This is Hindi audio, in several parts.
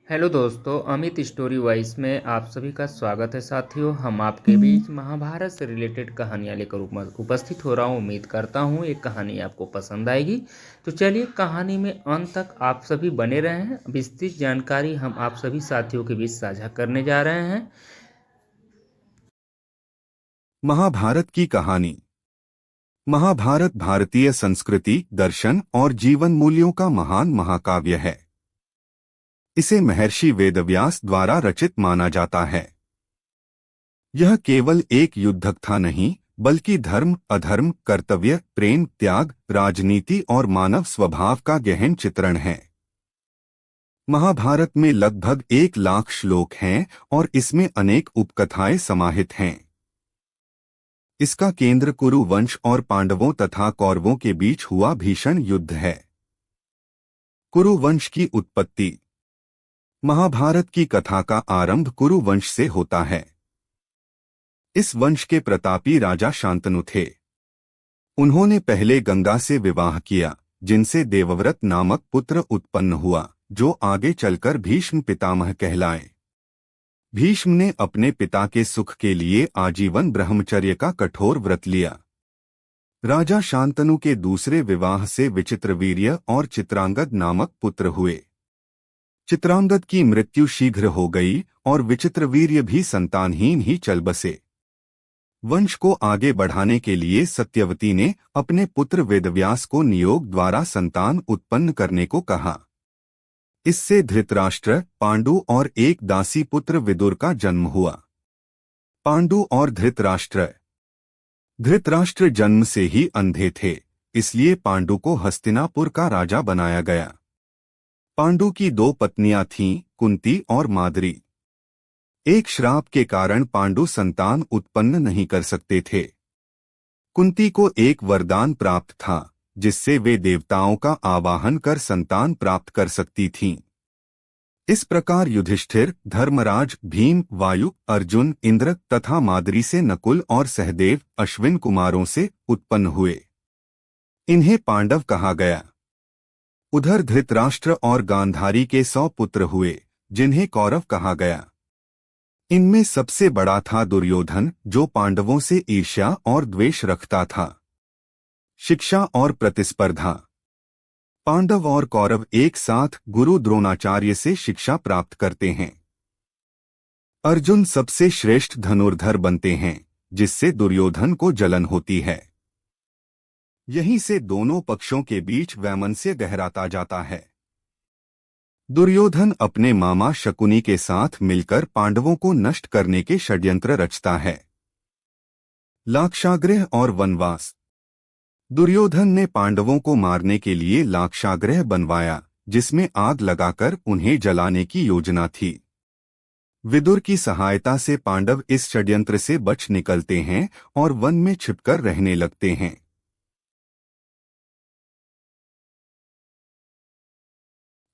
हेलो दोस्तों, अमित स्टोरी वॉइस में आप सभी का स्वागत है। साथियों, हम आपके बीच महाभारत से रिलेटेड कहानियाँ लेकर उपस्थित हो रहा हूँ। उम्मीद करता हूँ ये कहानी आपको पसंद आएगी। तो चलिए, कहानी में अंत तक आप सभी बने रहे हैं। विस्तृत जानकारी हम आप सभी साथियों के बीच साझा करने जा रहे हैं। महाभारत की कहानी। महाभारत भारतीय संस्कृति, दर्शन और जीवन मूल्यों का महान महाकाव्य है। इसे महर्षि वेदव्यास द्वारा रचित माना जाता है। यह केवल एक युद्ध था नहीं, बल्कि धर्म, अधर्म, कर्तव्य, प्रेम, त्याग, राजनीति और मानव स्वभाव का गहन चित्रण है। महाभारत में लगभग 1 लाख श्लोक हैं और इसमें अनेक उपकथाएं समाहित हैं। इसका केंद्र कुरु वंश और पांडवों तथा कौरवों के बीच हुआ भीषण युद्ध है। कुरु वंश की उत्पत्ति। महाभारत की कथा का आरंभ कुरु वंश से होता है। इस वंश के प्रतापी राजा शांतनु थे। उन्होंने पहले गंगा से विवाह किया, जिनसे देवव्रत नामक पुत्र उत्पन्न हुआ, जो आगे चलकर भीष्म पितामह कहलाए। भीष्म ने अपने पिता के सुख के लिए आजीवन ब्रह्मचर्य का कठोर व्रत लिया। राजा शांतनु के दूसरे विवाह से विचित्रवीर्य और चित्रांगद नामक पुत्र हुए। चित्रांगद की मृत्यु शीघ्र हो गई और विचित्रवीर्य भी संतानहीन ही चल बसे। वंश को आगे बढ़ाने के लिए सत्यवती ने अपने पुत्र वेदव्यास को नियोग द्वारा संतान उत्पन्न करने को कहा। इससे धृतराष्ट्र, पांडु और एक दासी पुत्र विदुर का जन्म हुआ। पांडु और धृतराष्ट्र जन्म से ही अंधे थे, इसलिए पांडु को हस्तिनापुर का राजा बनाया गया। पांडु की 2 पत्नियां थीं, कुंती और माद्री। एक श्राप के कारण पांडु संतान उत्पन्न नहीं कर सकते थे। कुंती को एक वरदान प्राप्त था, जिससे वे देवताओं का आवाहन कर संतान प्राप्त कर सकती थीं। इस प्रकार युधिष्ठिर, धर्मराज, भीम, वायु, अर्जुन, इंद्र तथा माद्री से नकुल और सहदेव, अश्विन कुमारों से उत्पन्न हुए। इन्हें पांडव कहा गया। उधर धृतराष्ट्र और गांधारी के 100 पुत्र हुए, जिन्हें कौरव कहा गया। इनमें सबसे बड़ा था दुर्योधन, जो पांडवों से ईर्ष्या और द्वेष रखता था। शिक्षा और प्रतिस्पर्धा। पांडव और कौरव एक साथ गुरु द्रोणाचार्य से शिक्षा प्राप्त करते हैं। अर्जुन सबसे श्रेष्ठ धनुर्धर बनते हैं, जिससे दुर्योधन को जलन होती है। यहीं से दोनों पक्षों के बीच वैमनस्य गहराता जाता है। दुर्योधन अपने मामा शकुनी के साथ मिलकर पांडवों को नष्ट करने के षड्यंत्र रचता है। लाक्षागृह और वनवास। दुर्योधन ने पांडवों को मारने के लिए लाक्षागृह बनवाया, जिसमें आग लगाकर उन्हें जलाने की योजना थी। विदुर की सहायता से पांडव इस षड्यंत्र से बच निकलते हैं और वन में छिपकर रहने लगते हैं।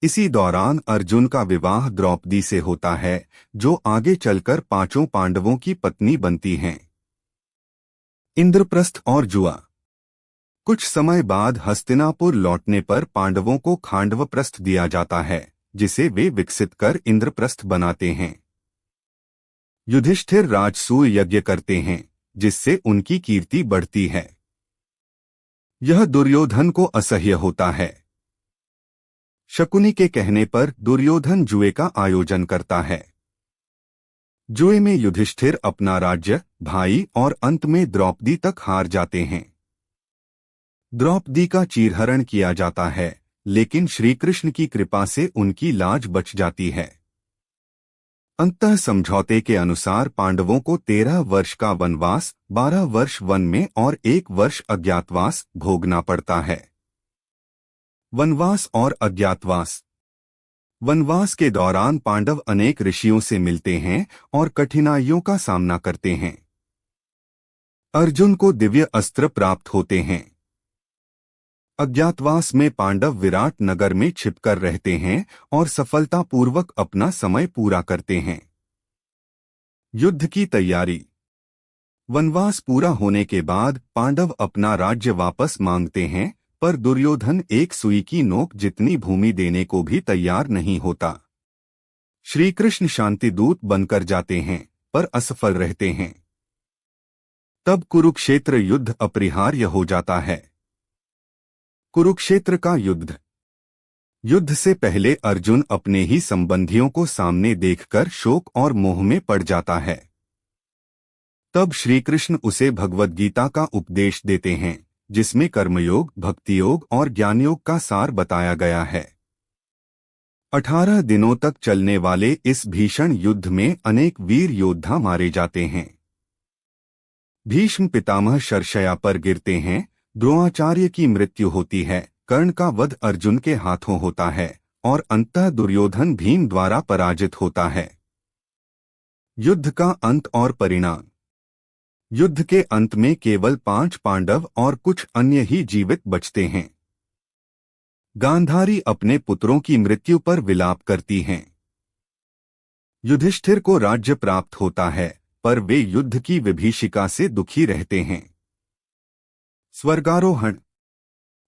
इसी दौरान अर्जुन का विवाह द्रौपदी से होता है, जो आगे चलकर 5 पांडवों की पत्नी बनती हैं। इंद्रप्रस्थ और जुआ। कुछ समय बाद हस्तिनापुर लौटने पर पांडवों को खांडवप्रस्थ दिया जाता है, जिसे वे विकसित कर इंद्रप्रस्थ बनाते हैं। युधिष्ठिर राजसूय यज्ञ करते हैं, जिससे उनकी कीर्ति बढ़ती है। यह दुर्योधन को असह्य होता है। शकुनी के कहने पर दुर्योधन जुए का आयोजन करता है। जुए में युधिष्ठिर अपना राज्य, भाई और अंत में द्रौपदी तक हार जाते हैं। द्रौपदी का चीरहरण किया जाता है, लेकिन श्रीकृष्ण की कृपा से उनकी लाज बच जाती है। अंततः समझौते के अनुसार पांडवों को 13 वर्ष का वनवास, 12 वर्ष वन में और 1 वर्ष अज्ञातवास भोगना पड़ता है। वनवास और अज्ञातवास। वनवास के दौरान पांडव अनेक ऋषियों से मिलते हैं और कठिनाइयों का सामना करते हैं। अर्जुन को दिव्य अस्त्र प्राप्त होते हैं। अज्ञातवास में पांडव विराट नगर में छिपकर रहते हैं और सफलतापूर्वक अपना समय पूरा करते हैं। युद्ध की तैयारी। वनवास पूरा होने के बाद पांडव अपना राज्य वापस मांगते हैं, पर दुर्योधन एक सुई की नोक जितनी भूमि देने को भी तैयार नहीं होता। श्री कृष्ण शांति दूत बनकर जाते हैं पर असफल रहते हैं। तब कुरुक्षेत्र युद्ध अपरिहार्य हो जाता है। कुरुक्षेत्र का युद्ध। युद्ध से पहले अर्जुन अपने ही संबंधियों को सामने देखकर शोक और मोह में पड़ जाता है। तब श्री कृष्ण उसे भगवद गीता का उपदेश देते हैं, जिसमें कर्मयोग, भक्ति योग और ज्ञानयोग का सार बताया गया है। 18 दिनों तक चलने वाले इस भीषण युद्ध में अनेक वीर योद्धा मारे जाते हैं। भीष्म पितामह शरशया पर गिरते हैं, द्रोणाचार्य की मृत्यु होती है, कर्ण का वध अर्जुन के हाथों होता है और अंततः दुर्योधन भीम द्वारा पराजित होता है। युद्ध का अंत और परिणाम। युद्ध के अंत में केवल 5 पांडव और कुछ अन्य ही जीवित बचते हैं। गांधारी अपने पुत्रों की मृत्यु पर विलाप करती हैं। युधिष्ठिर को राज्य प्राप्त होता है, पर वे युद्ध की विभीषिका से दुखी रहते हैं। स्वर्गारोहण।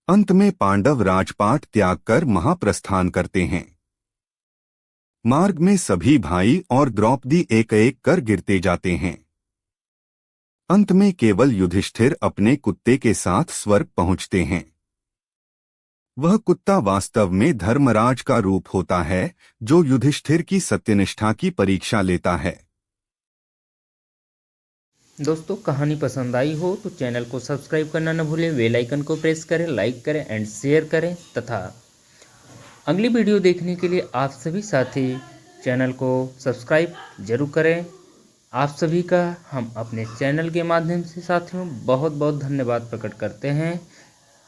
अंत में पांडव राजपाट त्याग कर महाप्रस्थान करते हैं। मार्ग में सभी भाई और द्रौपदी एक एक कर गिरते जाते हैं। अंत में केवल युधिष्ठिर अपने कुत्ते के साथ स्वर्ग पहुंचते हैं। वह कुत्ता वास्तव में धर्मराज का रूप होता है, जो युधिष्ठिर की सत्यनिष्ठा की परीक्षा लेता है। दोस्तों, कहानी पसंद आई हो तो चैनल को सब्सक्राइब करना न भूलें, बेल आइकन को प्रेस करें, लाइक करें एंड शेयर करें तथा अगली वीडियो देखने के लिए आप सभी साथी चैनल को सब्सक्राइब जरूर करें। आप सभी का हम अपने चैनल के माध्यम से साथियों बहुत बहुत धन्यवाद प्रकट करते हैं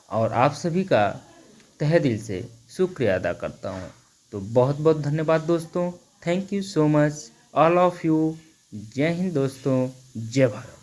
और आप सभी का तहे दिल से शुक्रिया अदा करता हूं। तो बहुत बहुत धन्यवाद दोस्तों। Thank you so much all of you. जय हिंद दोस्तों, जय भारत।